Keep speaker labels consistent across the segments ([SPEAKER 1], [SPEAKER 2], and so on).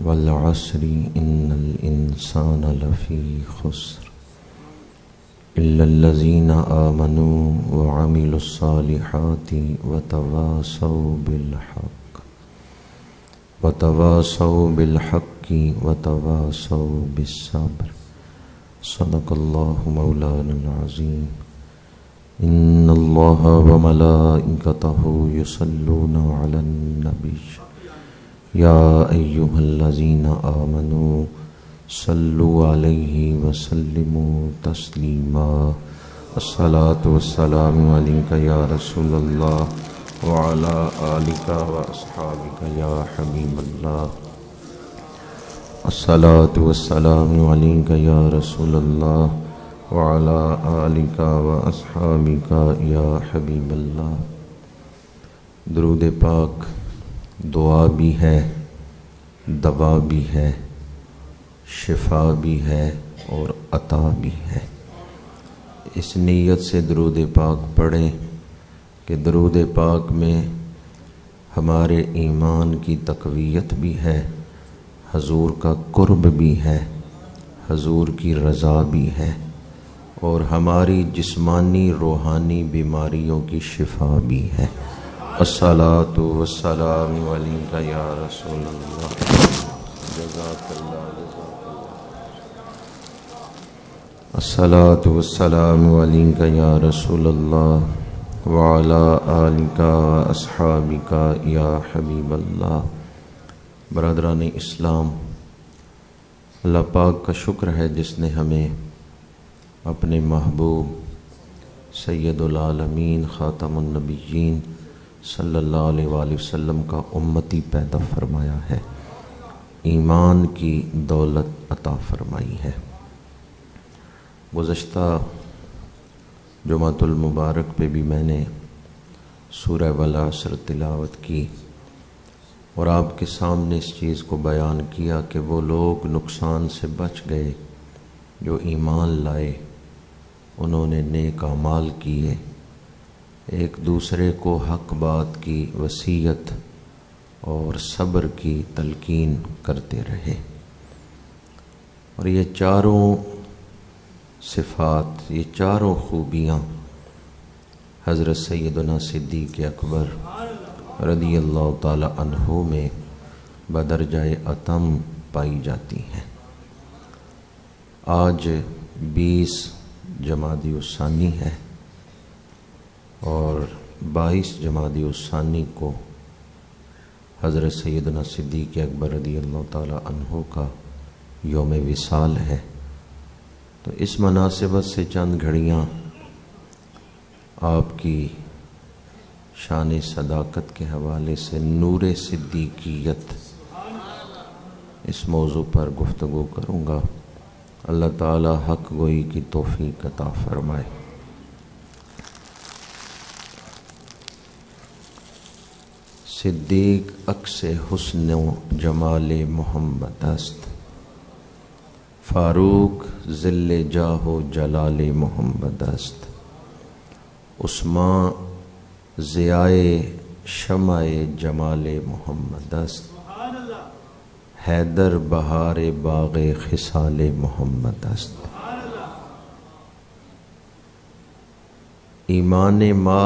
[SPEAKER 1] والعصر إن الإنسان لفي خسر إلا الذين آمنوا وعملوا الصالحات وتواصوا بالحق وتواصوا بالصبر صدق الله مولانا العظيم. إن الله وملائكته يصلون على النبي يا أيها الذين آمنوا صلوا عليه وسلموا تسليما. الصلاة والسلام عليك يا رسول الله وعلى آلك وأصحابك يا حبيب الله. الصلاة والسلام عليك يا رسول الله وعلى آلك وأصحابك يا حبيب الله. درود پاک دعا بھی ہے، دوا بھی ہے، شفا بھی ہے اور عطا بھی ہے. اس نیت سے درود پاک پڑھیں کہ درود پاک میں ہمارے ایمان کی تقویت بھی ہے، حضور کا قرب بھی ہے، حضور کی رضا بھی ہے اور ہماری جسمانی روحانی بیماریوں کی شفا بھی ہے. الصلاۃ والسلام علیک یا رسول اللہ. جزاک اللہ. الصلاۃ والسلام علیک یا رسول اللہ وعلی آلک واصحابک یا حبیب اللہ. برادران اسلام، اللہ پاک کا شکر ہے جس نے ہمیں اپنے محبوب سید العالمین خاتم النبیین صلی اللہ علیہ وآلہ وسلم کا امتی پیدا فرمایا ہے، ایمان کی دولت عطا فرمائی ہے. گزشتہ جمعۃ المبارک پہ بھی میں نے سورہ والعصر تلاوت کی اور آپ کے سامنے اس چیز کو بیان کیا کہ وہ لوگ نقصان سے بچ گئے جو ایمان لائے، انہوں نے نیک اعمال کیے، ایک دوسرے کو حق بات کی وصیت اور صبر کی تلقین کرتے رہے. اور یہ چاروں صفات، یہ چاروں خوبیاں حضرت سیدنا صدیق اکبر رضی اللہ تعالی عنہ میں بدرجہ اتم پائی جاتی ہیں. آج 20 جمادی الثانی ہے اور 22 جمادی الثانی کو حضرت سیدنا صدیق اکبر رضی اللہ تعالی عنہ کا یوم وصال ہے. تو اس مناسبت سے چند گھڑیاں آپ کی شان صداقت کے حوالے سے نور صدیقیت اس موضوع پر گفتگو کروں گا. اللہ تعالی حق گوئی کی توفیق عطا فرمائے. صدیق عکس حسن و جمال محمد است، فاروق ذل جاہ و جلال محمد است، عثمان ضیائے شمع جمال محمد است، حیدر بہار باغ خصال محمد است. ایمان ما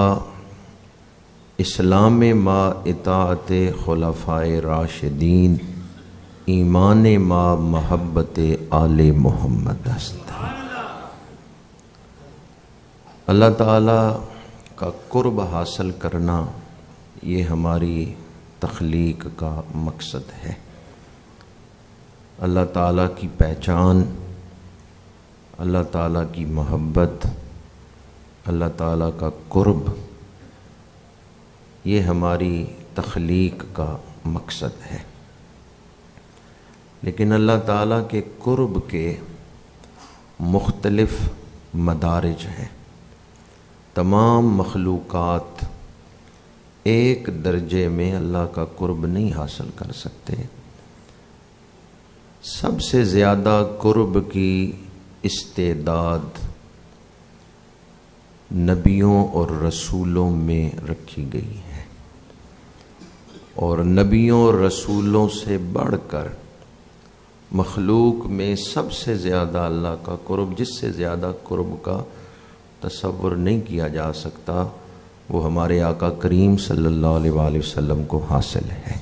[SPEAKER 1] اسلام ما اطاعت خلفائے راشدین، ایمان ما محبت آل محمد است. اللہ تعالیٰ کا قرب حاصل کرنا یہ ہماری تخلیق کا مقصد ہے. اللہ تعالیٰ کی پہچان، اللہ تعالیٰ کی محبت، اللہ تعالیٰ کا قرب، یہ ہماری تخلیق کا مقصد ہے. لیکن اللہ تعالیٰ کے قرب کے مختلف مدارج ہیں. تمام مخلوقات ایک درجے میں اللہ کا قرب نہیں حاصل کر سکتے. سب سے زیادہ قرب کی استعداد نبیوں اور رسولوں میں رکھی گئی ہے، اور نبیوں اور رسولوں سے بڑھ کر مخلوق میں سب سے زیادہ اللہ کا قرب، جس سے زیادہ قرب کا تصور نہیں کیا جا سکتا، وہ ہمارے آقا کریم صلی اللہ علیہ وآلہ وسلم کو حاصل ہے۔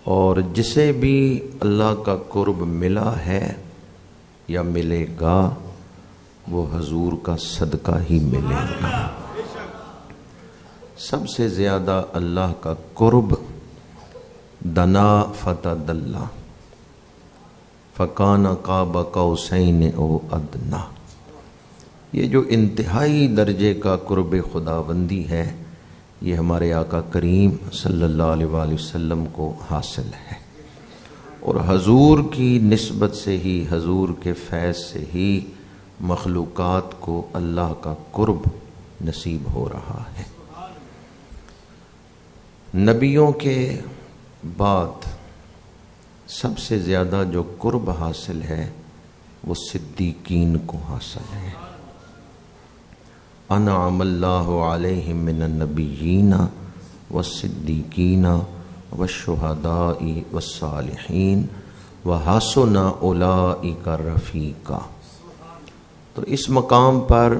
[SPEAKER 1] اور جسے بھی اللہ کا قرب ملا ہے یا ملے گا، وہ حضور کا صدقہ ہی ملے گا۔ سب سے زیادہ اللہ کا قرب دنا فتدلی فکان قاب قوسین او ادنا، یہ جو انتہائی درجے کا قرب خداوندی ہے، یہ ہمارے آقا کریم صلی اللہ علیہ وآلہ وسلم کو حاصل ہے، اور حضور کی نسبت سے ہی، حضور کے فیض سے ہی مخلوقات کو اللہ کا قرب نصیب ہو رہا ہے۔ نبیوں کے بعد سب سے زیادہ جو قرب حاصل ہے وہ صدیقین کو حاصل ہے۔ انعم اللہ علیہم من النبیین والصدیقین والشہداء والصالحین وحسن اولئک رفیقا۔ تو اس مقام پر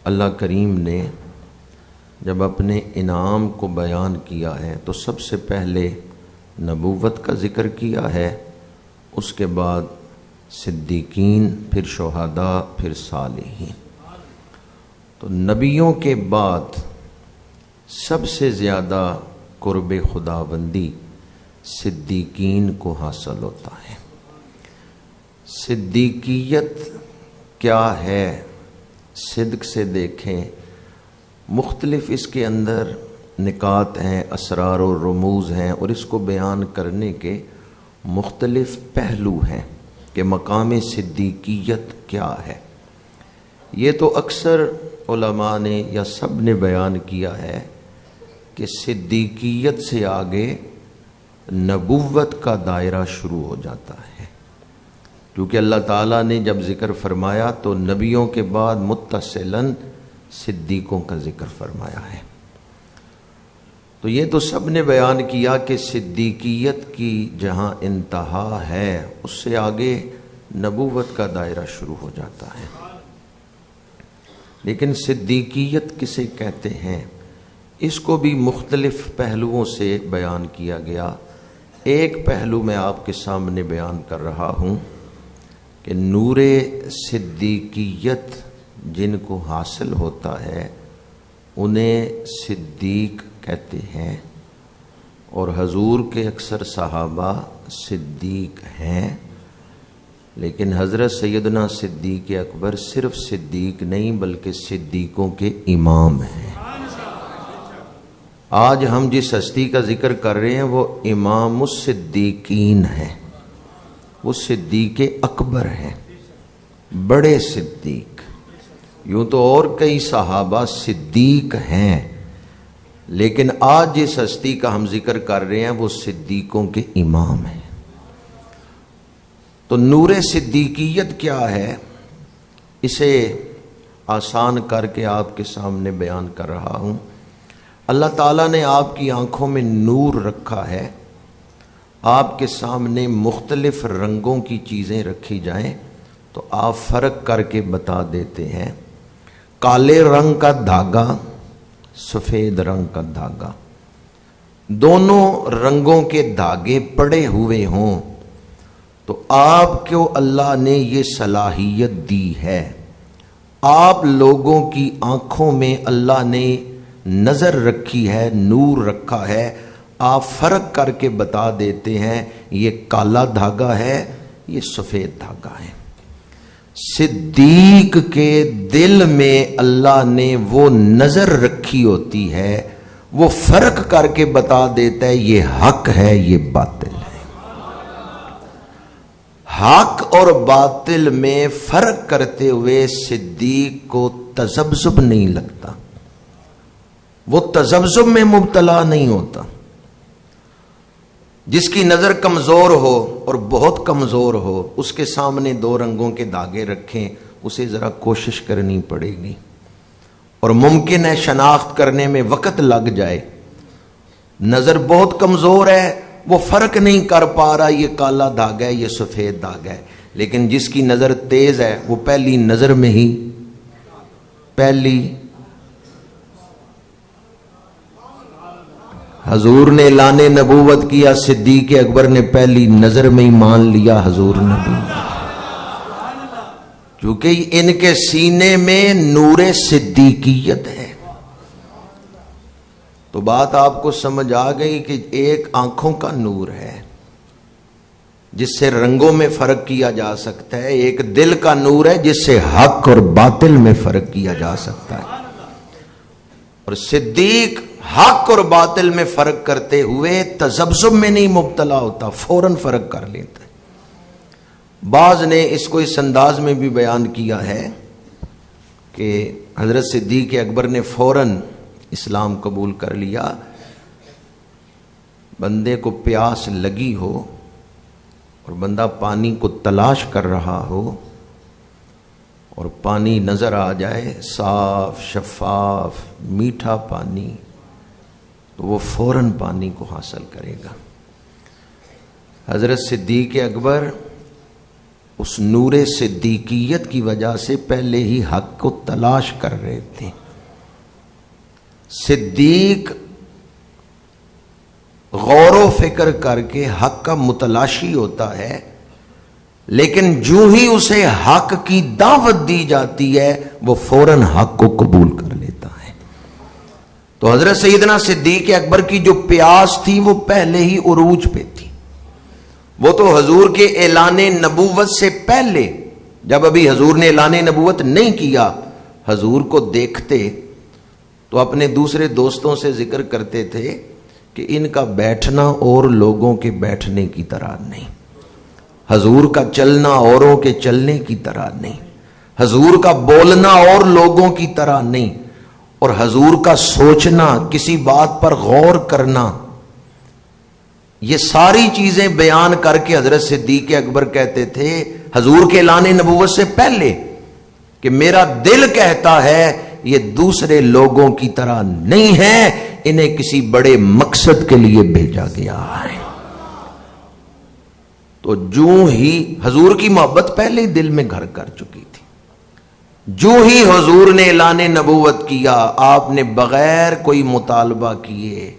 [SPEAKER 1] اللہ کریم نے جب اپنے انعام کو بیان کیا ہے تو سب سے پہلے نبوت کا ذکر کیا ہے، اس کے بعد صدیقین، پھر شہداء، پھر صالحین۔ تو نبیوں کے بعد سب سے زیادہ قرب خداوندی صدیقین کو حاصل ہوتا ہے۔ صدیقیت کیا ہے؟ صدق سے دیکھیں، مختلف اس کے اندر نکات ہیں، اسرار و رموز ہیں، اور اس کو بیان کرنے کے مختلف پہلو ہیں کہ مقام صدیقیت کیا ہے۔ یہ تو اکثر علماء نے یا سب نے بیان کیا ہے کہ صدیقیت سے آگے نبوت کا دائرہ شروع ہو جاتا ہے، کیونکہ اللہ تعالیٰ نے جب ذکر فرمایا تو نبیوں کے بعد متصلاً صدیقوں کا ذکر فرمایا ہے۔ تو یہ تو سب نے بیان کیا کہ صدیقیت کی جہاں انتہا ہے، اس سے آگے نبوت کا دائرہ شروع ہو جاتا ہے۔ لیکن صدیقیت کسے کہتے ہیں، اس کو بھی مختلف پہلوؤں سے بیان کیا گیا۔ ایک پہلو میں آپ کے سامنے بیان کر رہا ہوں کہ نور صدیقیت جن کو حاصل ہوتا ہے انہیں صدیق کہتے ہیں، اور حضور کے اکثر صحابہ صدیق ہیں، لیکن حضرت سیدنا صدیق اکبر صرف صدیق نہیں بلکہ صدیقوں کے امام ہیں۔ آج ہم جس ہستی کا ذکر کر رہے ہیں وہ امام الصدیقین ہے، وہ صدیق اکبر ہیں، بڑے صدیق۔ یوں تو اور کئی صحابہ صدیق ہیں، لیکن آج جس ہستی کا ہم ذکر کر رہے ہیں وہ صدیقوں کے امام ہیں۔ تو نور صدیقیت کیا ہے، اسے آسان کر کے آپ کے سامنے بیان کر رہا ہوں۔ اللہ تعالیٰ نے آپ کی آنکھوں میں نور رکھا ہے، آپ کے سامنے مختلف رنگوں کی چیزیں رکھی جائیں تو آپ فرق کر کے بتا دیتے ہیں۔ کالے رنگ کا دھاگا، سفید رنگ کا دھاگا، دونوں رنگوں کے دھاگے پڑے ہوئے ہوں تو آپ کو اللہ نے یہ صلاحیت دی ہے۔ آپ لوگوں کی آنکھوں میں اللہ نے نظر رکھی ہے، نور رکھا ہے، آپ فرق کر کے بتا دیتے ہیں یہ کالا دھاگا ہے، یہ سفید دھاگا ہے۔ صدیق کے دل میں اللہ نے وہ نظر رکھی ہوتی ہے، وہ فرق کر کے بتا دیتا ہے یہ حق ہے، یہ باطل ہے۔ حق اور باطل میں فرق کرتے ہوئے صدیق کو تذبذب نہیں لگتا، وہ تذبذب میں مبتلا نہیں ہوتا۔ جس کی نظر کمزور ہو اور بہت کمزور ہو، اس کے سامنے دو رنگوں کے دھاگے رکھیں، اسے ذرا کوشش کرنی پڑے گی، اور ممکن ہے شناخت کرنے میں وقت لگ جائے۔ نظر بہت کمزور ہے وہ فرق نہیں کر پا رہا یہ کالا دھاگا ہے یہ سفید دھاگا ہے، لیکن جس کی نظر تیز ہے وہ پہلی نظر میں ہی حضور نے اعلان نبوت کیا، صدیق اکبر نے پہلی نظر میں ہی مان لیا حضور نبی، کیونکہ ان کے سینے میں نور صدیقیت ہے۔ تو بات آپ کو سمجھ آ گئی کہ ایک آنکھوں کا نور ہے جس سے رنگوں میں فرق کیا جا سکتا ہے، ایک دل کا نور ہے جس سے حق اور باطل میں فرق کیا جا سکتا ہے، اور صدیق حق اور باطل میں فرق کرتے ہوئے تذبذب میں نہیں مبتلا ہوتا، فوراً فرق کر لیتا ہے۔ بعض نے اس کو اس انداز میں بھی بیان کیا ہے کہ حضرت صدیق اکبر نے فوراً اسلام قبول کر لیا، بندے کو پیاس لگی ہو اور بندہ پانی کو تلاش کر رہا ہو اور پانی نظر آ جائے صاف شفاف میٹھا پانی، تو وہ فوراً پانی کو حاصل کرے گا۔ حضرت صدیق اکبر اس نور صدیقیت کی وجہ سے پہلے ہی حق کو تلاش کر رہے تھے۔ صدیق غور و فکر کر کے حق کا متلاشی ہوتا ہے، لیکن جو ہی اسے حق کی دعوت دی جاتی ہے وہ فوراً حق کو قبول کر لیتا ہے۔ تو حضرت سیدنا صدیق اکبر کی جو پیاس تھی وہ پہلے ہی عروج پہ تھی، وہ تو حضور کے اعلان نبوت سے پہلے، جب ابھی حضور نے اعلان نبوت نہیں کیا، حضور کو دیکھتے تو اپنے دوسرے دوستوں سے ذکر کرتے تھے کہ ان کا بیٹھنا اور لوگوں کے بیٹھنے کی طرح نہیں، حضور کا چلنا اوروں کے چلنے کی طرح نہیں، حضور کا بولنا اور لوگوں کی طرح نہیں، اور حضور کا سوچنا، کسی بات پر غور کرنا، یہ ساری چیزیں بیان کر کے حضرت صدیق اکبر کہتے تھے حضور کے اعلان نبوت سے پہلے کہ میرا دل کہتا ہے یہ دوسرے لوگوں کی طرح نہیں ہے، انہیں کسی بڑے مقصد کے لیے بھیجا گیا ہے۔ تو جو ہی حضور کی محبت پہلے دل میں گھر کر چکی تھی، جو ہی حضور نے اعلان نبوت کیا، آپ نے بغیر کوئی مطالبہ کیے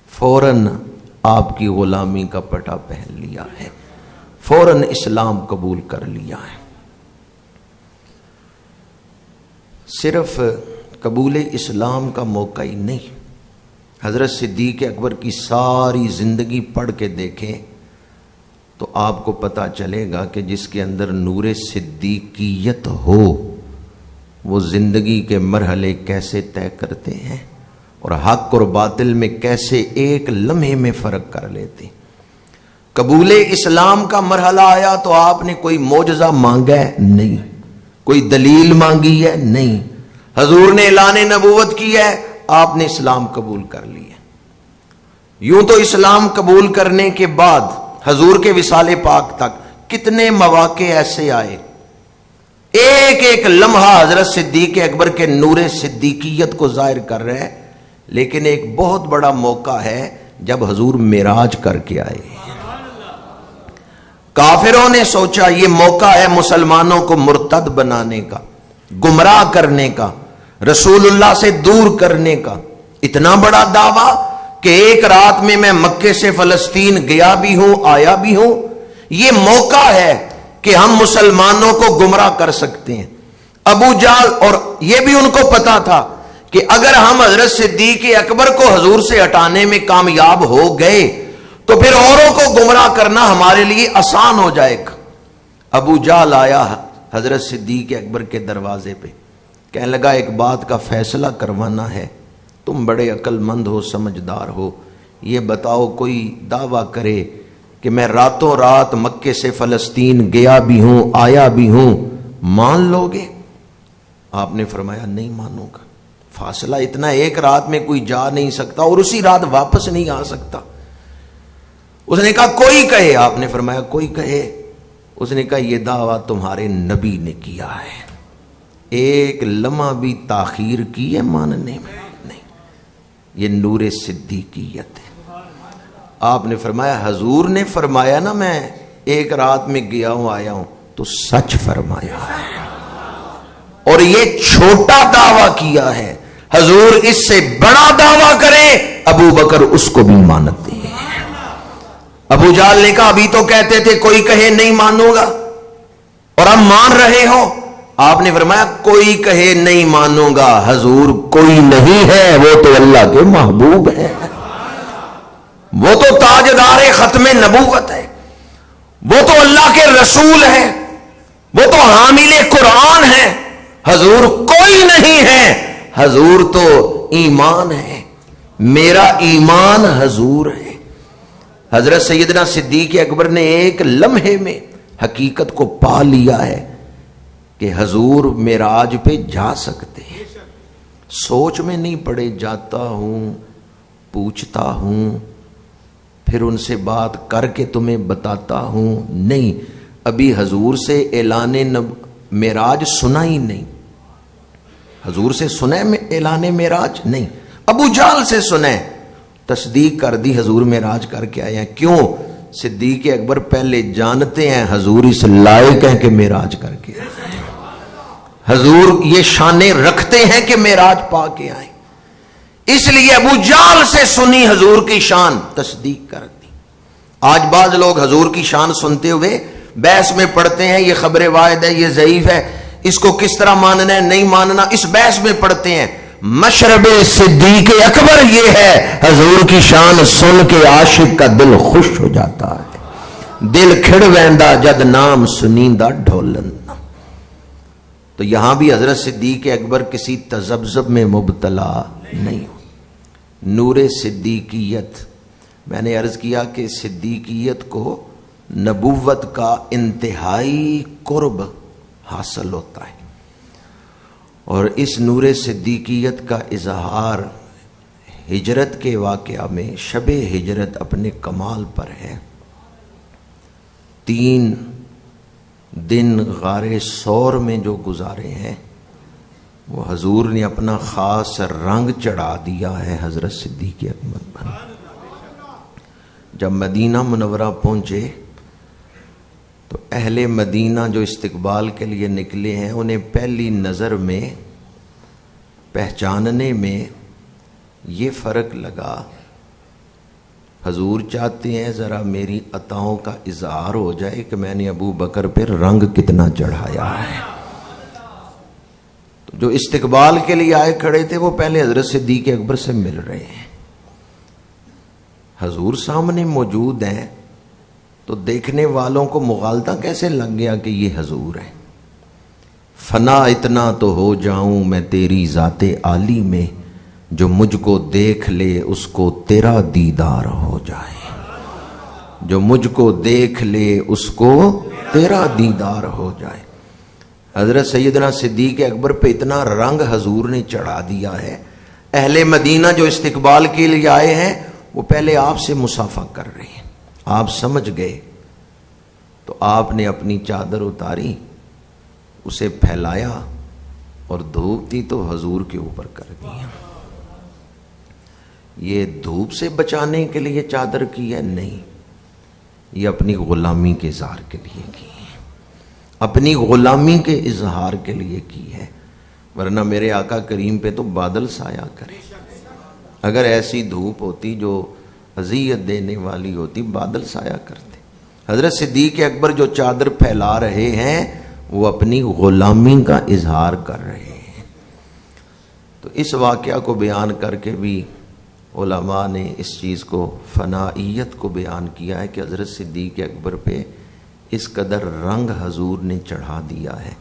[SPEAKER 1] فوراً آپ کی غلامی کا پٹا پہن لیا ہے، فوراً اسلام قبول کر لیا ہے۔ صرف قبول اسلام کا موقع ہی نہیں، حضرت صدیق اکبر کی ساری زندگی پڑھ کے دیکھیں تو آپ کو پتہ چلے گا کہ جس کے اندر نور صدیقیت ہو وہ زندگی کے مرحلے کیسے طے کرتے ہیں اور حق اور باطل میں کیسے ایک لمحے میں فرق کر لیتے۔ قبول اسلام کا مرحلہ آیا تو آپ نے کوئی معجزہ مانگا ہے؟ نہیں۔ کوئی دلیل مانگی ہے؟ نہیں۔ حضور نے اعلان نبوت کی ہے، آپ نے اسلام قبول کر لیا۔ یوں تو اسلام قبول کرنے کے بعد حضور کے وصال پاک تک کتنے مواقع ایسے آئے، ایک ایک لمحہ حضرت صدیق اکبر کے نور صدیقیت کو ظاہر کر رہے ہیں، لیکن ایک بہت بڑا موقع ہے جب حضور معراج کر کے آئے۔ کافروں نے سوچا یہ موقع ہے مسلمانوں کو مرتد بنانے کا، گمراہ کرنے کا، رسول اللہ سے دور کرنے کا۔ اتنا بڑا دعویٰ کہ ایک رات میں مکے سے فلسطین گیا بھی ہوں آیا بھی ہوں، یہ موقع ہے کہ ہم مسلمانوں کو گمراہ کر سکتے ہیں۔ ابو جہل، اور یہ بھی ان کو پتا تھا کہ اگر ہم حضرت صدیق اکبر کو حضور سے ہٹانے میں کامیاب ہو گئے تو پھر اوروں کو گمراہ کرنا ہمارے لیے آسان ہو جائے گا۔ ابو جہل آیا حضرت صدیق اکبر کے دروازے پہ، کہنے لگا ایک بات کا فیصلہ کروانا ہے، تم بڑے عقل مند ہو، سمجھدار ہو، یہ بتاؤ کوئی دعویٰ کرے کہ میں راتوں رات مکے سے فلسطین گیا بھی ہوں آیا بھی ہوں، مان لو گے؟ آپ نے فرمایا نہیں مانوں گا، فاصلہ اتنا، ایک رات میں کوئی جا نہیں سکتا اور اسی رات واپس نہیں آ سکتا۔ اس نے کہا کوئی کہے، آپ نے فرمایا کوئی کہے۔ اس نے کہا یہ دعویٰ تمہارے نبی نے کیا ہے، ایک لمحہ بھی تاخیر کی ہے ماننے میں نہیں، یہ نور صدیقیت ہے۔ آپ نے فرمایا حضور نے فرمایا نا میں ایک رات میں گیا ہوں آیا ہوں تو سچ فرمایا ہے، اور یہ چھوٹا دعویٰ کیا ہے، حضور اس سے بڑا دعویٰ کرے ابو بکر اس کو بھی مانتے ہیں۔ ابو جہل نے کہا ابھی تو کہتے تھے کوئی کہے نہیں مانوں گا اور اب مان رہے ہو، آپ نے فرمایا کوئی کہے نہیں مانوں گا، حضور کوئی نہیں ہے، وہ تو اللہ کے محبوب ہے، وہ تو تاجدار ختم نبوت ہے، وہ تو اللہ کے رسول ہے، وہ تو حامل قرآن ہے، حضور کوئی نہیں ہے، حضور تو ایمان ہے، میرا ایمان حضور ہے۔ حضرت سیدنا صدیق اکبر نے ایک لمحے میں حقیقت کو پا لیا ہے کہ حضور معراج پہ جا سکتے ہیں، سوچ میں نہیں پڑے جاتا ہوں پوچھتا ہوں پھر ان سے بات کر کے تمہیں بتاتا ہوں، نہیں، ابھی حضور سے اعلان معراج سنا ہی نہیں، حضور سے سنے اعلان معراج نہیں، ابو جہل سے سنے، تصدیق کر دی حضور معراج کر کے آئے ہیں۔ کیوں؟ صدیق اکبر پہلے جانتے ہیں حضور اس لائق ہیں کہ معراج کر کے آئے، حضور یہ شانیں رکھتے ہیں کہ معراج پا کے آئے، اس لیے ابو جہل سے سنی حضور کی شان، تصدیق کر دی۔ آج بعض لوگ حضور کی شان سنتے ہوئے بحث میں پڑھتے ہیں یہ خبر واحد ہے، یہ ضعیف ہے، اس کو کس طرح ماننا ہے نہیں ماننا، اس بحث میں پڑھتے ہیں۔ مشرب صدیق اکبر یہ ہے، حضور کی شان سن کے عاشق کا دل خوش ہو جاتا ہے، دل کھڑ ویندا جد نام سنیندا ڈھولن۔ تو یہاں بھی حضرت صدیق اکبر کسی تذبذب میں مبتلا نہیں ہو۔ نور صدیقیت، میں نے عرض کیا کہ صدیقیت کو نبوت کا انتہائی قرب حاصل ہوتا ہے، اور اس نور صدیقیت کا اظہار ہجرت کے واقعہ میں شب ہجرت اپنے کمال پر ہے۔ 3 دن غار ثور میں جو گزارے ہیں وہ حضور نے اپنا خاص رنگ چڑھا دیا ہے حضرت صدیق اکبر پر۔ جب مدینہ منورہ پہنچے تو اہل مدینہ جو استقبال کے لیے نکلے ہیں انہیں پہلی نظر میں پہچاننے میں یہ فرق لگا، حضور چاہتے ہیں ذرا میری عطاؤں کا اظہار ہو جائے کہ میں نے ابو بکر پہ رنگ کتنا چڑھایا ہے۔ جو استقبال کے لیے آئے کھڑے تھے وہ پہلے حضرت صدیق اکبر سے مل رہے ہیں، حضور سامنے موجود ہیں تو دیکھنے والوں کو مغالطہ کیسے لگ گیا کہ یہ حضور ہے۔ فنا اتنا تو ہو جاؤں میں تیری ذات عالی میں، جو مجھ کو دیکھ لے اس کو تیرا دیدار ہو جائے، جو مجھ کو دیکھ لے اس کو تیرا دیدار ہو جائے۔ حضرت سیدنا صدیق اکبر پہ اتنا رنگ حضور نے چڑھا دیا ہے، اہل مدینہ جو استقبال کے لیے آئے ہیں وہ پہلے آپ سے مصافحہ کر رہے ہیں، آپ سمجھ گئے تو آپ نے اپنی چادر اتاری، اسے پھیلایا اور دھوپ تھی تو حضور کے اوپر کر دیا۔ یہ دھوپ سے بچانے کے لیے چادر کی ہے؟ نہیں، یہ اپنی غلامی کے اظہار کے لیے کی ہے، اپنی غلامی کے اظہار کے لیے کی ہے، ورنہ میرے آقا کریم پہ تو بادل سایہ کرے۔ اگر ایسی دھوپ ہوتی جو اذیت دینے والی ہوتی بادل سایہ کرتے۔ حضرت صدیق اکبر جو چادر پھیلا رہے ہیں وہ اپنی غلامی کا اظہار کر رہے ہیں۔ تو اس واقعہ کو بیان کر کے بھی علماء نے اس چیز کو فنائیت کو بیان کیا ہے کہ حضرت صدیق اکبر پہ اس قدر رنگ حضور نے چڑھا دیا ہے۔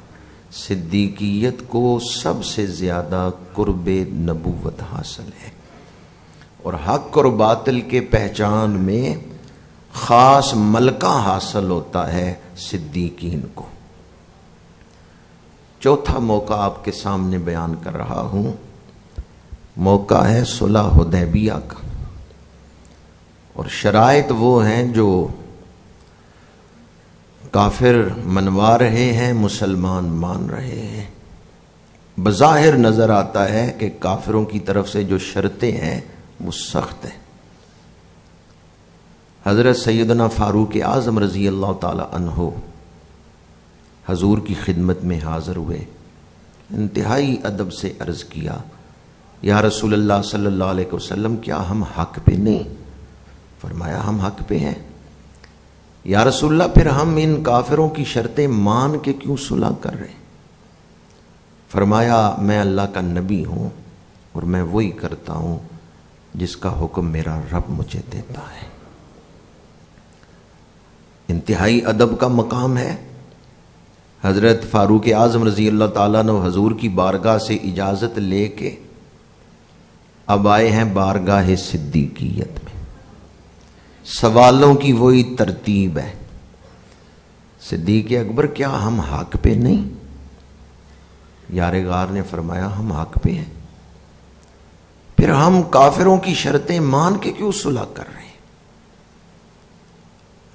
[SPEAKER 1] صدیقیت کو سب سے زیادہ قرب نبوت حاصل ہے، اور حق اور باطل کے پہچان میں خاص ملکہ حاصل ہوتا ہے صدیقین کو۔ چوتھا موقع آپ کے سامنے بیان کر رہا ہوں، موقع ہے صلح حدیبیہ کا، اور شرائط وہ ہیں جو کافر منوا رہے ہیں، مسلمان مان رہے ہیں۔ بظاہر نظر آتا ہے کہ کافروں کی طرف سے جو شرطیں ہیں وہ سخت ہیں، حضرت سیدنا فاروق اعظم رضی اللہ تعالی عنہ حضور کی خدمت میں حاضر ہوئے، انتہائی ادب سے عرض کیا، یا رسول اللہ صلی اللہ علیہ وسلم کیا ہم حق پہ نہیں؟ فرمایا ہم حق پہ ہیں۔ یا رسول اللہ پھر ہم ان کافروں کی شرطیں مان کے کیوں صلح کر رہے ہیں؟ فرمایا میں اللہ کا نبی ہوں اور میں وہی کرتا ہوں جس کا حکم میرا رب مجھے دیتا ہے۔ انتہائی ادب کا مقام ہے۔ حضرت فاروق اعظم رضی اللہ تعالیٰ نے حضور کی بارگاہ سے اجازت لے کے اب آئے ہیں بارگاہ صدیقیت میں۔ سوالوں کی وہی ترتیب ہے۔ صدیق اکبر کیا ہم حق پہ نہیں؟ یار غار نے فرمایا ہم حق پہ ہیں، پھر ہم کافروں کی شرطیں مان کے کیوں صلح کر رہے ہیں؟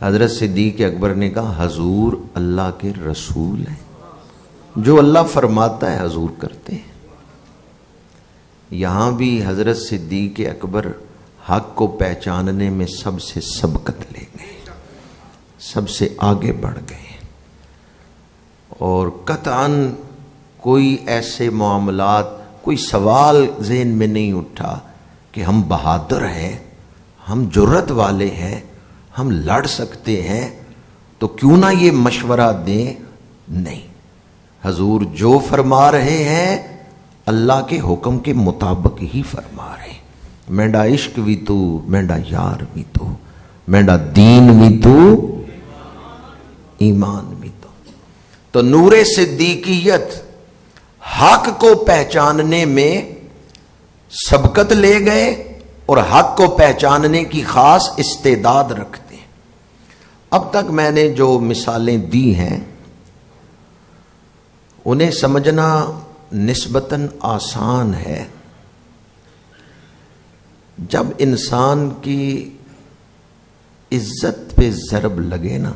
[SPEAKER 1] حضرت صدیق اکبر نے کہا حضور اللہ کے رسول ہیں، جو اللہ فرماتا ہے حضور کرتے ہیں۔ یہاں بھی حضرت صدیق اکبر حق کو پہچاننے میں سب سے سبقت لے گئے، سب سے آگے بڑھ گئے، اور قطعاً کوئی ایسے معاملات، کوئی سوال ذہن میں نہیں اٹھا کہ ہم بہادر ہیں، ہم جرت والے ہیں، ہم لڑ سکتے ہیں تو کیوں نہ یہ مشورہ دیں۔ نہیں، حضور جو فرما رہے ہیں اللہ کے حکم کے مطابق ہی فرما رہے ہیں۔ مینڈا عشق بھی تو، مینڈا یار بھی تو، مینڈا دین بھی تو، ایمان بھی تو نور صدیقیت حق کو پہچاننے میں سبقت لے گئے اور حق کو پہچاننے کی خاص استعداد رکھتے ہیں۔ اب تک میں نے جو مثالیں دی ہیں انہیں سمجھنا نسبتاً آسان ہے۔ جب انسان کی عزت پہ ضرب لگے نا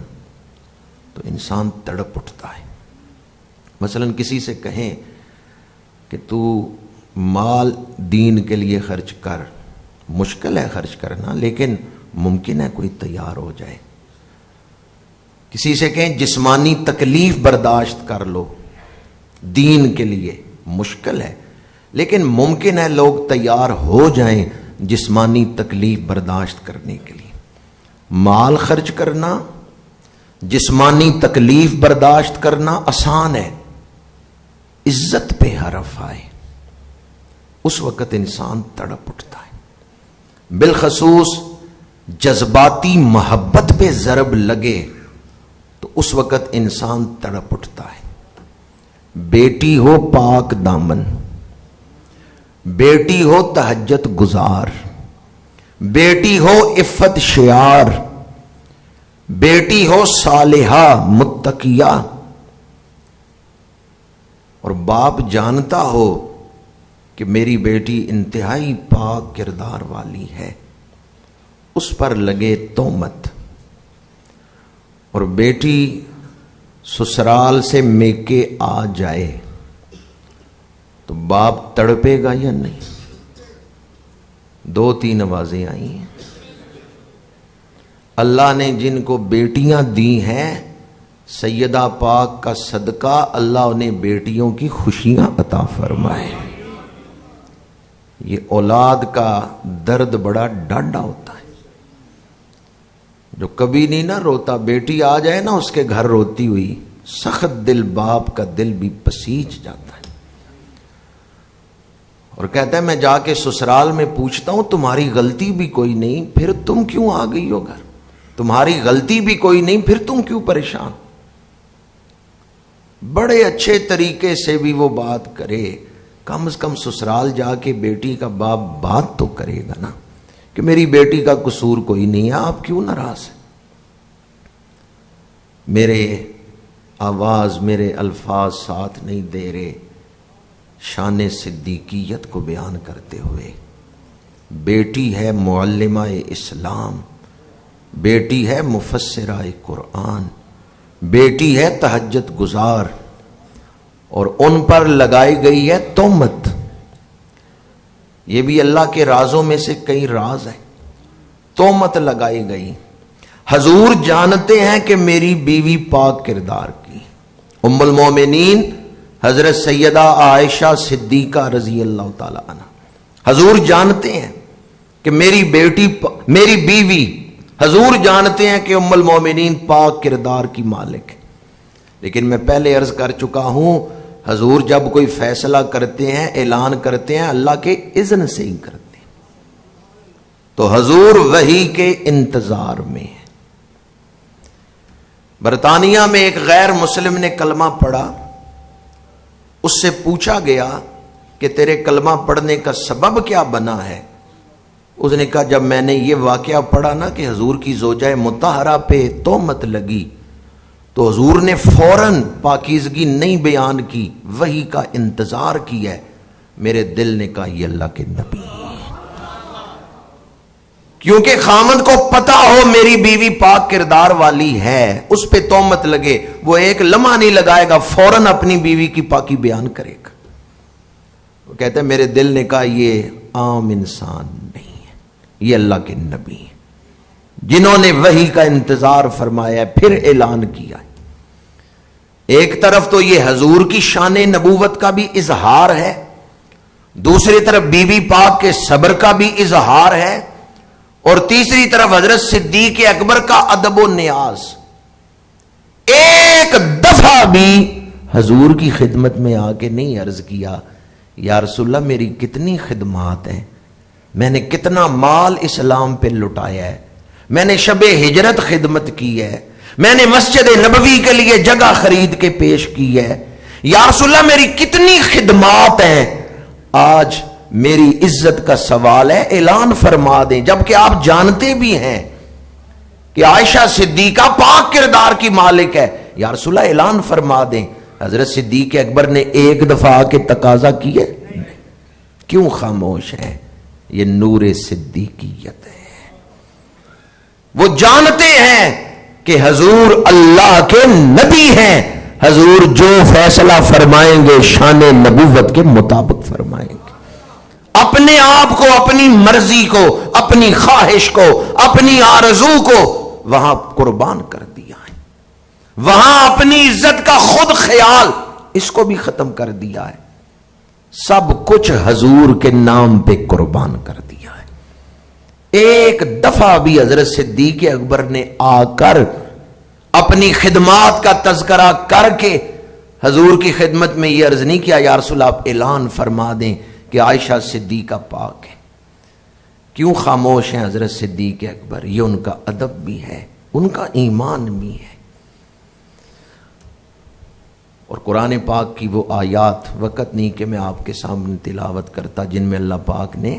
[SPEAKER 1] تو انسان تڑپ اٹھتا ہے۔ مثلاً کسی سے کہیں کہ تو مال دین کے لیے خرچ کر، مشکل ہے خرچ کرنا لیکن ممکن ہے کوئی تیار ہو جائے۔ کسی سے کہیں جسمانی تکلیف برداشت کر لو دین کے لیے، مشکل ہے لیکن ممکن ہے لوگ تیار ہو جائیں جسمانی تکلیف برداشت کرنے کے لیے۔ مال خرچ کرنا، جسمانی تکلیف برداشت کرنا آسان ہے، عزت پہ حرف آئے اس وقت انسان تڑپ اٹھتا ہے۔ بالخصوص جذباتی محبت پہ ضرب لگے تو اس وقت انسان تڑپ اٹھتا ہے۔ بیٹی ہو پاک دامن، بیٹی ہو تہجد گزار، بیٹی ہو عفت شعار، بیٹی ہو صالحہ متقیہ، اور باپ جانتا ہو کہ میری بیٹی انتہائی پاک کردار والی ہے، اس پر لگے تہمت، اور بیٹی سسرال سے میکے آ جائے تو باپ تڑپے گا یا نہیں؟ 2-3 آوازیں آئی ہیں۔ اللہ نے جن کو بیٹیاں دی ہیں سیدہ پاک کا صدقہ اللہ انہیں بیٹیوں کی خوشیاں عطا فرمائے۔ یہ اولاد کا درد بڑا ڈاڈا ہوتا ہے، جو کبھی نہیں نہ روتا، بیٹی آ جائے نا اس کے گھر روتی ہوئی، سخت دل باپ کا دل بھی پسیج جاتا ہے، اور کہتا ہے میں جا کے سسرال میں پوچھتا ہوں تمہاری غلطی بھی کوئی نہیں پھر تم کیوں آ گئی ہو گھر، تمہاری غلطی بھی کوئی نہیں پھر تم کیوں پریشان۔ بڑے اچھے طریقے سے بھی وہ بات کرے، کم از کم سسرال جا کے بیٹی کا باپ بات تو کرے گا نا کہ میری بیٹی کا قصور کوئی نہیں ہے، آپ کیوں ناراض ہیں۔ میرے آواز، میرے الفاظ ساتھ نہیں دے رہے شان صدیقیت کو بیان کرتے ہوئے۔ بیٹی ہے معلمہ اسلام، بیٹی ہے مفسرہ قرآن، بیٹی ہے تہجد گزار، اور ان پر لگائی گئی ہے تہمت۔ یہ بھی اللہ کے رازوں میں سے کئی راز ہیں۔ تہمت لگائی گئی حضور جانتے ہیں کہ میری بیوی پاک کردار کی، ام المومنین حضرت سیدہ عائشہ صدیقہ رضی اللہ تعالی عنہ، حضور جانتے ہیں کہ میری بیوی، حضور جانتے ہیں کہ ام المومنین پاک کردار کی مالک ہے۔ لیکن میں پہلے عرض کر چکا ہوں، حضور جب کوئی فیصلہ کرتے ہیں، اعلان کرتے ہیں، اللہ کے اذن سے ہی کرتے ہیں۔ تو حضور وحی کے انتظار میں ہیں۔ برطانیہ میں ایک غیر مسلم نے کلمہ پڑھا، اس سے پوچھا گیا کہ تیرے کلمہ پڑھنے کا سبب کیا بنا ہے؟ اس نے کہا جب میں نے یہ واقعہ پڑھا نا کہ حضور کی زوجہ مطہرہ پہ تہمت لگی تو حضور نے فوراً پاکیزگی نہیں بیان کی، وحی کا انتظار کیا ہے۔ میرے دل نے کہا یہ اللہ کے نبی، کیونکہ خامد کو پتا ہو میری بیوی پاک کردار والی ہے، اس پہ تہمت لگے، وہ ایک لمحہ نہیں لگائے گا، فوراً اپنی بیوی کی پاکی بیان کرے گا۔ وہ کہتے ہیں میرے دل نے کہا یہ عام انسان نہیں ہے، یہ اللہ کے نبی ہیں جنہوں نے وحی کا انتظار فرمایا ہے، پھر اعلان کیا ہے۔ ایک طرف تو یہ حضور کی شان نبوت کا بھی اظہار ہے، دوسری طرف بی بی پاک کے صبر کا بھی اظہار ہے، اور تیسری طرف حضرت صدیق اکبر کا ادب و نیاز۔ ایک دفعہ بھی حضور کی خدمت میں آ کے نہیں عرض کیا یا رسول اللہ میری کتنی خدمات ہیں، میں نے کتنا مال اسلام پہ لٹایا ہے، میں نے شب ہجرت خدمت کی ہے، میں نے مسجد نبوی کے لیے جگہ خرید کے پیش کی ہے، یا رسول اللہ میری کتنی خدمات ہیں۔ آج میری عزت کا سوال ہے، اعلان فرما دیں، جبکہ آپ جانتے بھی ہیں کہ عائشہ صدیقہ پاک کردار کی مالک ہے، یا رسول اللہ اعلان فرما دیں۔ حضرت صدیق اکبر نے ایک دفعہ آ کے تقاضا کیے، کیوں خاموش ہیں؟ یہ نور صدیقیت ہے۔ وہ جانتے ہیں کہ حضور اللہ کے نبی ہیں، حضور جو فیصلہ فرمائیں گے شان نبوت کے مطابق فرمائیں گے۔ اپنے آپ کو، اپنی مرضی کو، اپنی خواہش کو، اپنی آرزو کو وہاں قربان کر دیا ہے، وہاں اپنی عزت کا خود خیال اس کو بھی ختم کر دیا ہے، سب کچھ حضور کے نام پہ قربان کر دیا ہے۔ ایک دفعہ بھی حضرت صدیق اکبر نے آ کر اپنی خدمات کا تذکرہ کر کے حضور کی خدمت میں یہ عرض نہیں کیا یا رسول اللہ آپ اعلان فرما دیں کہ عائشہ صدیقہ پاک ہے۔ کیوں خاموش ہیں حضرت صدیق اکبر؟ یہ ان کا ادب بھی ہے، ان کا ایمان بھی ہے۔ اور قرآن پاک کی وہ آیات وقت نہیں کہ میں آپ کے سامنے تلاوت کرتا جن میں اللہ پاک نے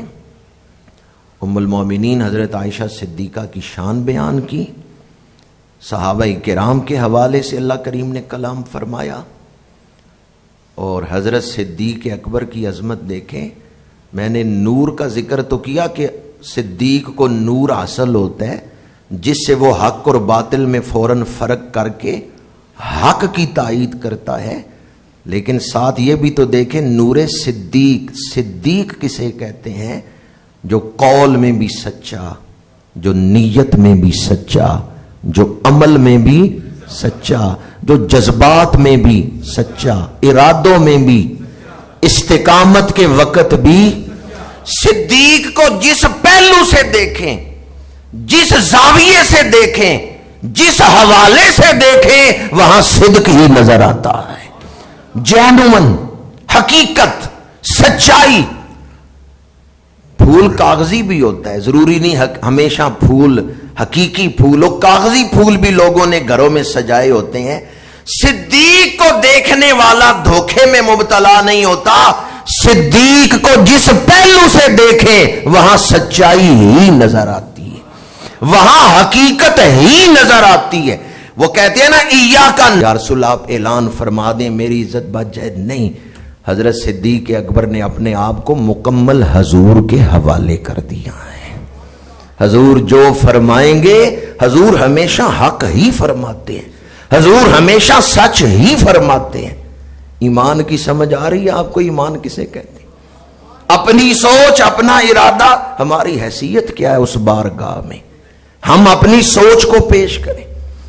[SPEAKER 1] ام المومنین حضرت عائشہ صدیقہ کی شان بیان کی، صحابہ کرام کے حوالے سے اللہ کریم نے کلام فرمایا، اور حضرت صدیق اکبر کی عظمت دیکھیں۔ میں نے نور کا ذکر تو کیا کہ صدیق کو نور حاصل ہوتا ہے جس سے وہ حق اور باطل میں فوراً فرق کر کے حق کی تائید کرتا ہے، لیکن ساتھ یہ بھی تو دیکھیں نور صدیق، صدیق کسے کہتے ہیں؟ جو قول میں بھی سچا، جو نیت میں بھی سچا، جو عمل میں بھی سچا، جو جذبات میں بھی سچا، ارادوں میں بھی، استقامت کے وقت بھی۔ صدیق کو جس پہلو سے دیکھیں، جس زاویے سے دیکھیں، جس حوالے سے دیکھیں، وہاں صدق ہی نظر آتا ہے، جینوئن، حقیقت، سچائی۔ پھول کاغذی بھی ہوتا ہے، ضروری نہیں ہمیشہ پھول حقیقی پھول ہو، کاغذی پھول بھی لوگوں نے گھروں میں سجائے ہوتے ہیں۔ صدیق کو دیکھنے والا دھوکے میں مبتلا نہیں ہوتا، صدیق کو جس پہلو سے دیکھیں وہاں سچائی ہی نظر آتی ہے، وہاں حقیقت ہی نظر آتی ہے۔ وہ کہتے ہیں نا ایاکا یا رسول اللہ آپ اعلان فرما دیں میری عزت بچ جائے، نہیں، حضرت صدیق اکبر نے اپنے آپ کو مکمل حضور کے حوالے کر دیا ہے۔ حضور جو فرمائیں گے، حضور ہمیشہ حق ہی فرماتے ہیں، حضور ہمیشہ سچ ہی فرماتے ہیں۔ ایمان کی سمجھ آ رہی ہے آپ کو؟ ایمان کسے کہتے ہیں؟ اپنی سوچ، اپنا ارادہ، ہماری حیثیت کیا ہے اس بارگاہ میں؟
[SPEAKER 2] ہم اپنی سوچ کو پیش کریں،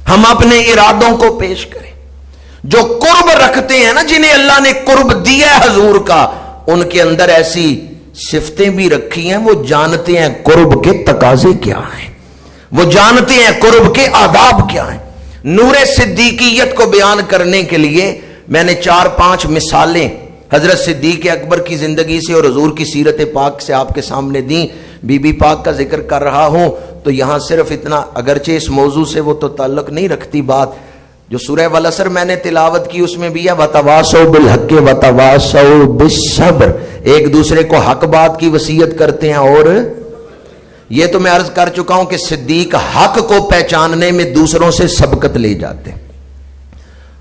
[SPEAKER 2] ہم اپنے ارادوں کو پیش کریں. جو قرب رکھتے ہیں نا، جنہیں اللہ نے قرب دیا ہے حضور کا، ان کے اندر ایسی صفتیں بھی رکھی ہیں. وہ جانتے ہیں قرب کے تقاضے کیا ہیں، وہ جانتے ہیں قرب کے آداب کیا ہیں. نور صدیقیت کو بیان کرنے کے لیے میں نے 4-5 مثالیں حضرت صدیق اکبر کی زندگی سے اور حضور کی سیرت پاک سے آپ کے سامنے دیں. بی بی پاک کا ذکر کر رہا ہوں تو یہاں صرف اتنا، اگرچہ اس موضوع سے وہ تو تعلق نہیں رکھتی بات، جو سورہ والعصر میں نے تلاوت کی اس میں بھی ہے وَتَوَاصَوْا بِالْحَقِّ وَتَوَاصَوْا بِالصَّبْرِ، ایک دوسرے کو حق بات کی وصیت کرتے ہیں. اور یہ تو میں عرض کر چکا ہوں کہ صدیق حق کو پہچاننے میں دوسروں سے سبقت لے جاتے.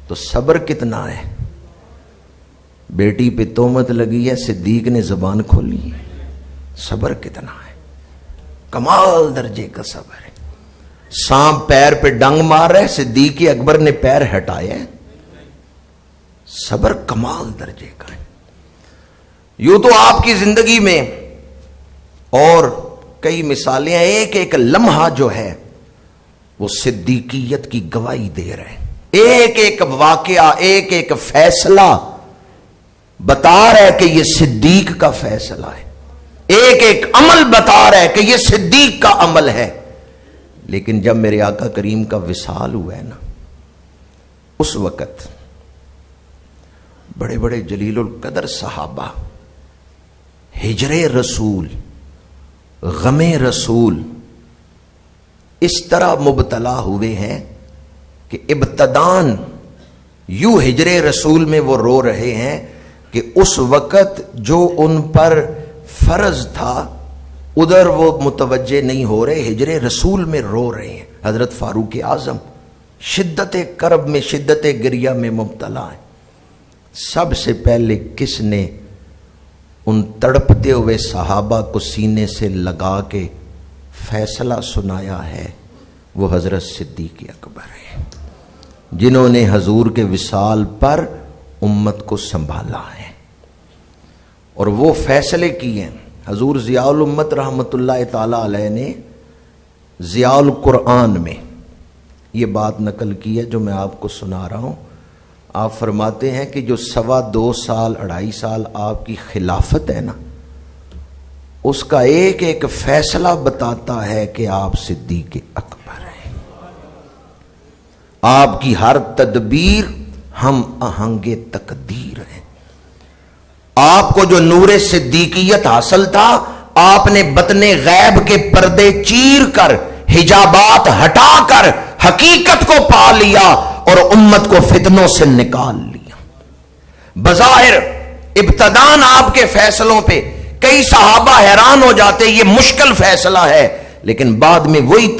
[SPEAKER 2] تو صبر کتنا ہے. بیٹی پہ تہمت لگی ہے، صدیق نے زبان کھولی. صبر کتنا ہے، کمال درجے کا صبر ہے. سانپ پیر پہ ڈنگ مار رہے، صدیق اکبر نے پیر ہٹایا. صبر کمال درجے کا ہے. یوں تو آپ کی زندگی میں اور کئی مثالیں ہیں. ایک ایک لمحہ جو ہے وہ صدیقیت کی گواہی دے رہے ہیں. ایک ایک واقعہ، ایک ایک فیصلہ بتا رہا ہے کہ یہ صدیق کا فیصلہ ہے. ایک ایک عمل بتا رہا ہے کہ یہ صدیق کا عمل ہے. لیکن جب میرے آقا کریم کا وصال ہوا ہے نا، اس وقت بڑے بڑے جلیل القدر صحابہ ہجر رسول، غم رسول اس طرح مبتلا ہوئے ہیں کہ ابتدان یوں ہجر رسول میں وہ رو رہے ہیں کہ اس وقت جو ان پر فرض تھا ادھر وہ متوجہ نہیں ہو رہے، ہجر رسول میں رو رہے ہیں. حضرت فاروق اعظم شدت کرب میں، شدت گریہ میں مبتلا ہیں. سب سے پہلے کس نے ان تڑپتے ہوئے صحابہ کو سینے سے لگا کے فیصلہ سنایا ہے، وہ حضرت صدیق اکبر ہیں، جنہوں نے حضور کے وصال پر امت کو سنبھالا ہے اور وہ فیصلے کیے ہیں. حضور ضیاء الامت رحمت اللہ تعالی علیہ نے ضیاء القرآن میں یہ بات نقل کی ہے جو میں آپ کو سنا رہا ہوں. آپ فرماتے ہیں کہ جو 2.25 سال 2.5 سال آپ کی خلافت ہے نا، اس کا ایک ایک فیصلہ بتاتا ہے کہ آپ صدیق اکبر ہیں. آپ کی ہر تدبیر ہم آہنگ تقدیر ہیں. آپ کو جو نور صدیقیت حاصل تھا، آپ نے بطن غیب کے پردے چیر کر، حجابات ہٹا کر حقیقت کو پا لیا اور امت کو فتنوں سے نکال لیا. بظاہر ابتدان آپ کے فیصلوں پہ کئی صحابہ حیران ہو جاتے، یہ مشکل فیصلہ ہے، لیکن بعد میں وہی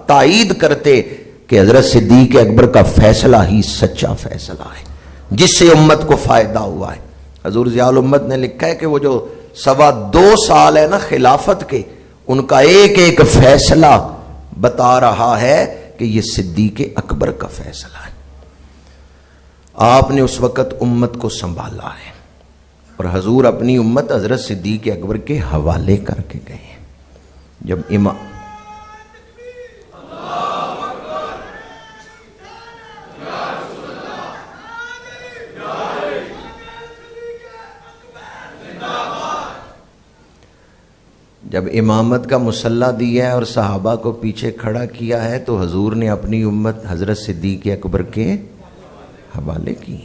[SPEAKER 2] تائید کرتے کہ حضرت صدیق اکبر کا فیصلہ ہی سچا فیصلہ ہے جس سے امت کو فائدہ ہوا ہے. حضور ضیاء الامت نے لکھا ہے کہ وہ جو 2.25 سال ہے نا خلافت کے، ان کا ایک ایک فیصلہ بتا رہا ہے کہ یہ صدیق اکبر کا فیصلہ ہے. آپ نے اس وقت امت کو سنبھالا ہے اور حضور اپنی امت حضرت صدیق اکبر کے حوالے کر کے گئے ہیں. جب جب امامت کا مسلح دیا ہے اور صحابہ کو پیچھے کھڑا کیا ہے تو حضور نے اپنی امت حضرت صدیق اکبر کے حوالے کی.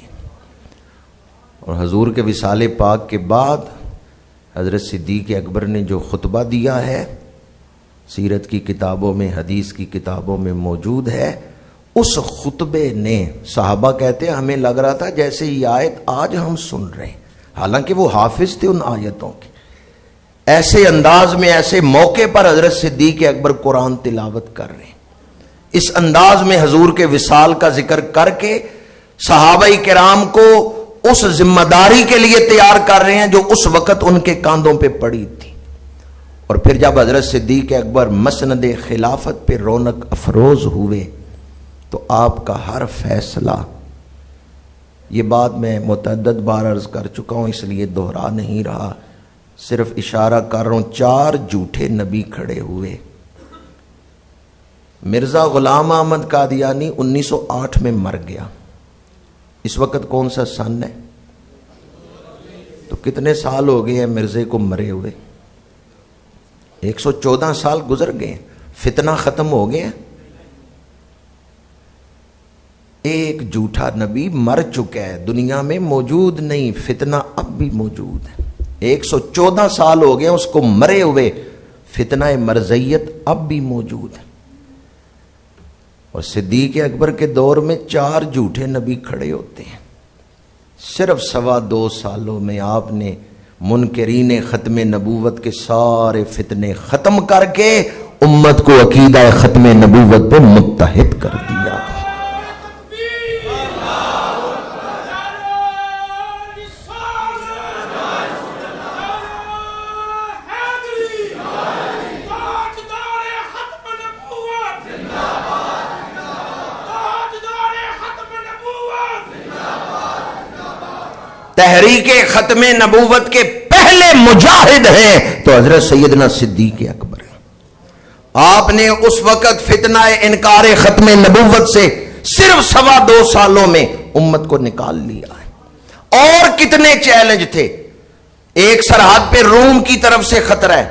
[SPEAKER 2] اور حضور کے وصال پاک کے بعد حضرت صدیق اکبر نے جو خطبہ دیا ہے، سیرت کی کتابوں میں، حدیث کی کتابوں میں موجود ہے، اس خطبے نے صحابہ کہتے ہیں ہمیں لگ رہا تھا جیسے یہ آیت آج ہم سن رہے ہیں، حالانکہ وہ حافظ تھے ان آیتوں کے. ایسے انداز میں، ایسے موقع پر حضرت صدیق اکبر قرآن تلاوت کر رہے ہیں. اس انداز میں حضور کے وصال کا ذکر کر کے صحابہ کرام کو اس ذمہ داری کے لیے تیار کر رہے ہیں جو اس وقت ان کے کاندھوں پہ پڑی تھی. اور پھر جب حضرت صدیق اکبر مسند خلافت پہ رونق افروز ہوئے تو آپ کا ہر فیصلہ، یہ بات میں متعدد بار عرض کر چکا ہوں اس لیے دوہرا نہیں رہا، صرف اشارہ کر رہا ہوں. 4 جھوٹے نبی کھڑے ہوئے، مرزا غلام احمد قادیانی 1908 میں مر گیا. اس وقت کون سا سن ہے؟ تو کتنے سال ہو گئے ہیں مرزے کو مرے ہوئے؟ 114 سال گزر گئے. فتنہ ختم ہو گیا. ایک جھوٹا نبی مر چکا ہے, دنیا میں موجود نہیں, فتنہ اب بھی موجود ہے. 114 سال ہو گئے اس کو مرے ہوئے, فتنہ مرزیت اب بھی موجود ہے. اور صدیق اکبر کے دور میں 4 جھوٹے نبی کھڑے ہوتے ہیں. صرف 2.25 سالوں میں آپ نے منکرین ختم نبوت کے سارے فتنے ختم کر کے امت کو عقیدہ ختم نبوت پہ متحد کر دیا. تحریک ختم نبوت کے پہلے مجاہد ہیں تو حضرت سیدنا صدیق اکبر ہیں. آپ نے اس وقت فتنہ انکار ختم نبوت سے صرف 2.25 سالوں میں امت کو نکال لیا ہے. اور کتنے چیلنج تھے. ایک سرحد پہ روم کی طرف سے خطرہ ہے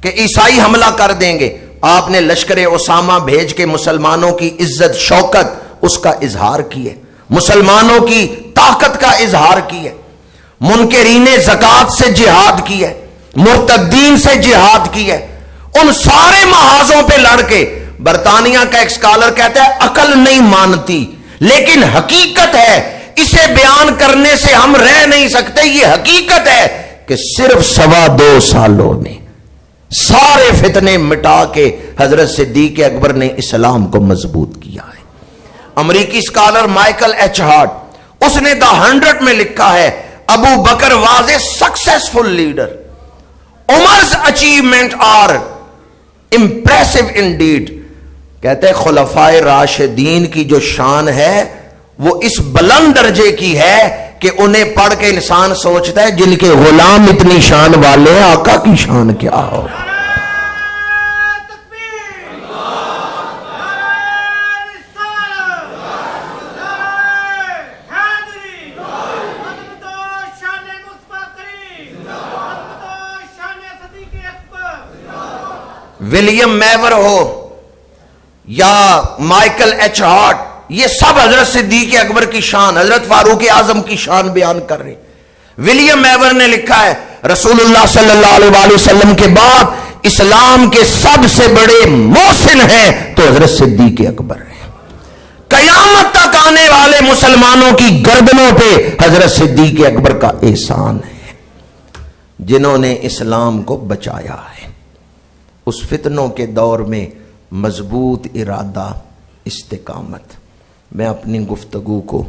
[SPEAKER 2] کہ عیسائی حملہ کر دیں گے. آپ نے لشکر اسامہ بھیج کے مسلمانوں کی عزت شوکت اس کا اظہار کیا, مسلمانوں کی طاقت کا اظہار کیا, منکرین زکوٰۃ سے جہاد کی ہے, مرتدین سے جہاد کی ہے. ان سارے محاذوں پہ لڑ کے برطانیہ کا ایک اسکالر کہتا ہے عقل نہیں مانتی, لیکن حقیقت ہے, اسے بیان کرنے سے ہم رہ نہیں سکتے. یہ حقیقت ہے کہ صرف 2.25 سالوں میں سارے فتنے مٹا کے حضرت صدیق اکبر نے اسلام کو مضبوط کیا ہے. امریکی اسکالر مائیکل ایچ ہارٹ اس نے دا 100 میں لکھا ہے Abu Bakr was a successful leader, Umar's achievement are impressive indeed. کہتے ہیں خلفائے راشدین کی جو شان ہے وہ اس بلند درجے کی ہے کہ انہیں پڑھ کے انسان سوچتا ہے جن کے غلام اتنی شان والے ہیں, آقا کی شان کیا ہو. ولیم میور ہو یا مائیکل ایچ ہارٹ, یہ سب حضرت صدیق اکبر کی شان, حضرت فاروق اعظم کی شان بیان کر رہے. ولیم میور نے لکھا ہے رسول اللہ صلی اللہ علیہ وآلہ وسلم کے بعد اسلام کے سب سے بڑے محسن ہیں تو حضرت صدیق اکبر ہیں. قیامت تک آنے والے مسلمانوں کی گردنوں پہ حضرت صدیق اکبر کا احسان ہے جنہوں نے اسلام کو بچایا ہے. اس فتنوں کے دور میں مضبوط ارادہ, استقامت. میں اپنی گفتگو کو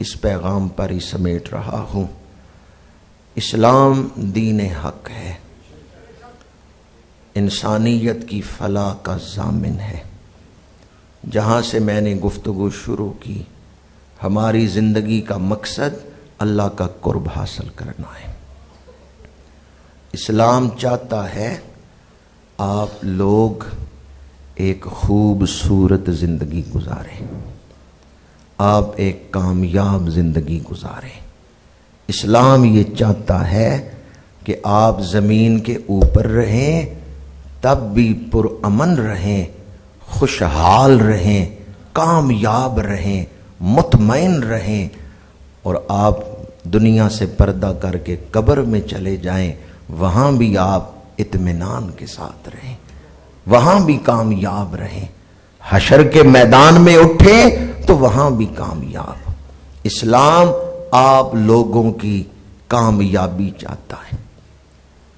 [SPEAKER 2] اس پیغام پر ہی سمیٹ رہا ہوں. اسلام دین حق ہے, انسانیت کی فلاح کا ضامن ہے. جہاں سے میں نے گفتگو شروع کی, ہماری زندگی کا مقصد اللہ کا قرب حاصل کرنا ہے. اسلام چاہتا ہے آپ لوگ ایک خوبصورت زندگی گزاریں, آپ ایک کامیاب زندگی گزاریں. اسلام یہ چاہتا ہے کہ آپ زمین کے اوپر رہیں تب بھی پرامن رہیں, خوشحال رہیں, کامیاب رہیں, مطمئن رہیں, اور آپ دنیا سے پردہ کر کے قبر میں چلے جائیں, وہاں بھی آپ اطمینان کے ساتھ رہیں, وہاں بھی کامیاب رہیں. حشر کے میدان میں اٹھے تو وہاں بھی کامیاب. اسلام آپ لوگوں کی کامیابی چاہتا ہے.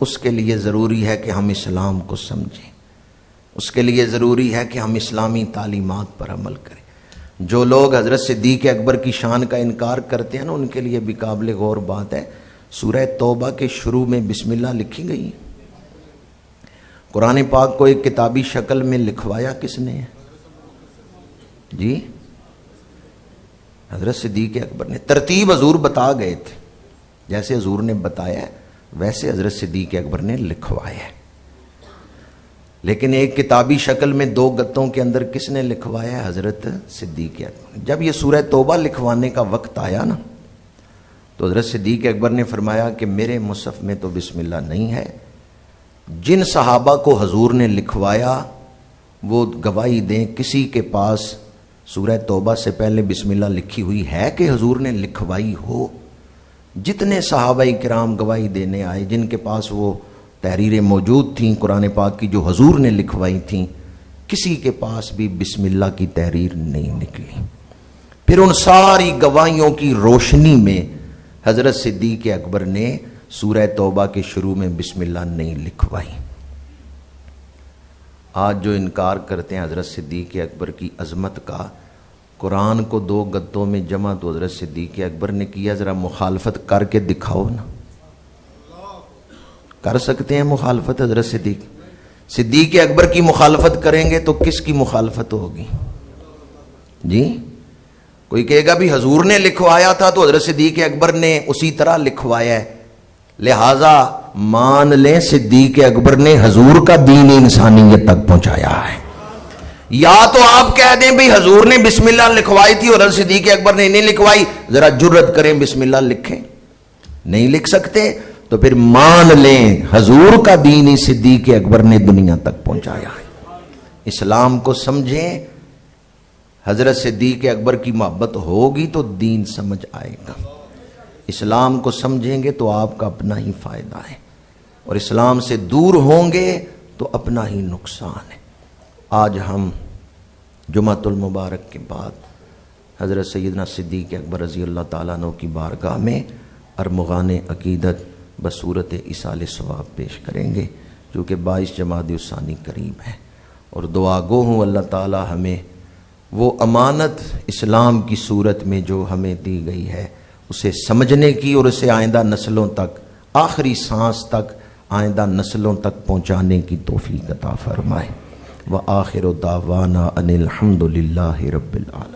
[SPEAKER 2] اس کے لیے ضروری ہے کہ ہم اسلام کو سمجھیں, اس کے لیے ضروری ہے کہ ہم اسلامی تعلیمات پر عمل کریں. جو لوگ حضرت صدیق اکبر کی شان کا انکار کرتے ہیں نا, ان کے لیے بھی قابل غور بات ہے. سورہ توبہ کے شروع میں بسم اللہ لکھی گئی ہے. قرآن پاک کو ایک کتابی شکل میں لکھوایا کس نے؟ جی حضرت صدیق اکبر نے. ترتیب حضور بتا گئے تھے, جیسے حضور نے بتایا ویسے حضرت صدیق اکبر نے لکھوایا. لیکن ایک کتابی شکل میں 2 گتوں کے اندر کس نے لکھوایا ہے؟ حضرت صدیق اکبر۔ جب یہ سورہ توبہ لکھوانے کا وقت آیا نا تو حضرت صدیق اکبر نے فرمایا کہ میرے مصحف میں تو بسم اللہ نہیں ہے، جن صحابہ کو حضور نے لکھوایا وہ گواہی دیں کسی کے پاس سورہ توبہ سے پہلے بسم اللہ لکھی ہوئی ہے کہ حضور نے لکھوائی ہو۔ جتنے صحابہ کرام گواہی دینے آئے جن کے پاس وہ تحریریں موجود تھیں قرآن پاک کی جو حضور نے لکھوائی تھیں، کسی کے پاس بھی بسم اللہ کی تحریر نہیں نکلی۔ پھر ان ساری گواہیوں کی روشنی میں حضرت صدیق اکبر نے سورہ توبہ کے شروع میں بسم اللہ نہیں لکھوائی۔ آج جو انکار کرتے ہیں حضرت صدیق اکبر کی عظمت کا، قرآن کو 2 گدوں میں جمع تو حضرت صدیق اکبر نے کیا، ذرا مخالفت کر کے دکھاؤ نا۔ کر سکتے ہیں مخالفت؟ حضرت صدیق اکبر کی مخالفت کریں گے تو کس کی مخالفت ہوگی جی؟ کوئی کہے گا بھی حضور نے لکھوایا تھا تو حضرت صدیق اکبر نے اسی طرح لکھوایا ہے، لہذا مان لیں صدیق اکبر نے حضور کا دین انسانیت تک پہنچایا ہے۔ یا تو آپ کہہ دیں بھی حضور نے بسم اللہ لکھوائی تھی اور حضرت صدیق اکبر نے نہیں لکھوائی، ذرا جرت کریں بسم اللہ لکھیں، نہیں لکھ سکتے تو پھر مان لیں حضور کا دین ہی صدیق اکبر نے دنیا تک پہنچایا ہے۔ اسلام کو سمجھیں، حضرت صدیق اکبر کی محبت ہوگی تو دین سمجھ آئے گا، اسلام کو سمجھیں گے تو آپ کا اپنا ہی فائدہ ہے، اور اسلام سے دور ہوں گے تو اپنا ہی نقصان ہے۔ آج ہم جمعۃ المبارک کے بعد حضرت سیدنا صدیق اکبر رضی اللہ تعالیٰ عنہ کی بارگاہ میں ارمغان عقیدت بصورت ایصال ثواب پیش کریں گے، جو کہ 22 جمادی الثانی قریب ہے، اور دعا گو ہوں اللہ تعالیٰ ہمیں وہ امانت اسلام کی صورت میں جو ہمیں دی گئی ہے اسے سمجھنے کی اور اسے آئندہ نسلوں تک، آخری سانس تک، آئندہ نسلوں تک پہنچانے کی توفیق عطا فرمائے۔ وآخر دعوانا ان الحمد للہ رب العالمین۔